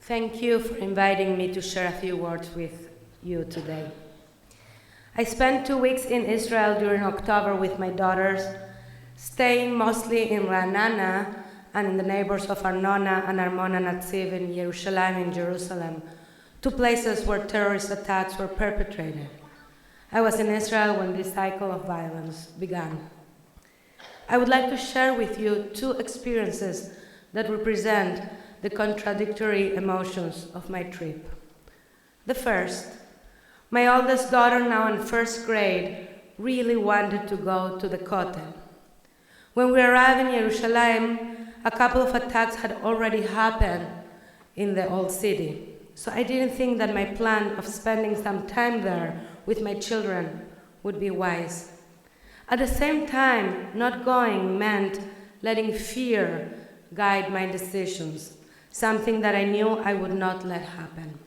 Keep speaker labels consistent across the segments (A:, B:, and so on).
A: Thank you for inviting me to share a few words with you today. I spent 2 weeks in Israel during October with my daughters, staying mostly in Ra'anana and in the neighbors of Arnona and Armona Natziv in Yerushalayim and Jerusalem, 2 places where terrorist attacks were perpetrated. I was in Israel when this cycle of violence began. I would like to share with you 2 experiences that represent the contradictory emotions of my trip. The first, my oldest daughter, now in 1st grade, really wanted to go to the Kotel. When we arrived in Yerushalayim, a couple of attacks had already happened in the old city. So I didn't think that my plan of spending some time there with my children would be wise. At the same time, not going meant letting fear guide my decisions, something that I knew I would not let happen.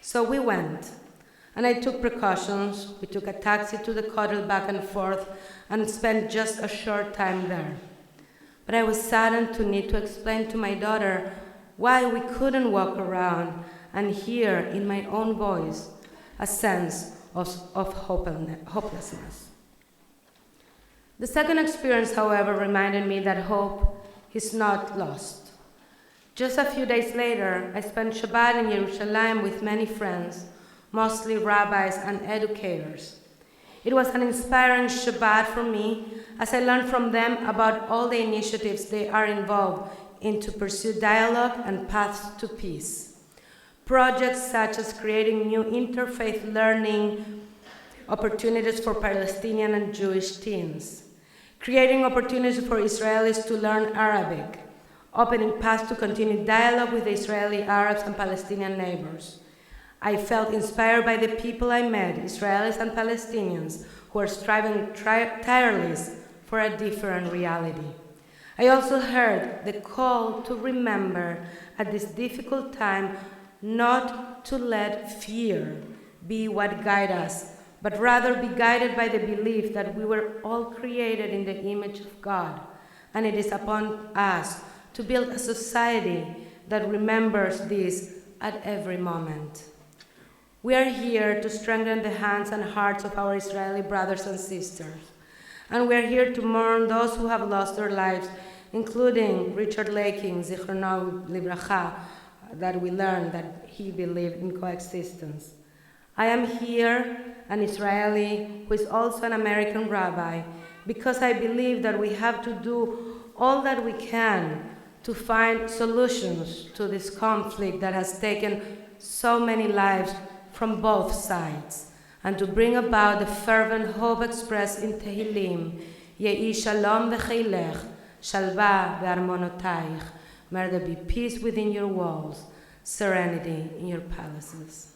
A: So we went, and I took precautions. We took a taxi to the Kotel back and forth and spent just a short time there. But I was saddened to need to explain to my daughter why we couldn't walk around and hear in my own voice a sense of hopelessness. The second experience, however, reminded me that hope is not lost. Just a few days later, I spent Shabbat in Yerushalayim with many friends, mostly rabbis and educators. It was an inspiring Shabbat for me, as I learned from them about all the initiatives they are involved in to pursue dialogue and paths to peace. Projects such as creating new interfaith learning opportunities for Palestinian and Jewish teens, creating opportunities for Israelis to learn Arabic, opening paths to continue dialogue with the Israeli Arabs and Palestinian neighbors. I felt inspired by the people I met, Israelis and Palestinians, who are striving tirelessly for a different reality. I also heard the call to remember at this difficult time not to let fear be what guides us, but rather be guided by the belief that we were all created in the image of God, and it is upon us to build a society that remembers this at every moment. We are here to strengthen the hands and hearts of our Israeli brothers and sisters, and we are here to mourn those who have lost their lives, including Richard Laking, Zichrono Livracha, that we learned that he believed in coexistence. I am here, an Israeli who is also an American rabbi, because I believe that we have to do all that we can to find solutions to this conflict that has taken so many lives from both sides, and to bring about the fervent hope expressed in Tehillim, Yehi Shalom v'cheilech, Shalva v'armonotayich. May there be peace within your walls, serenity in your palaces.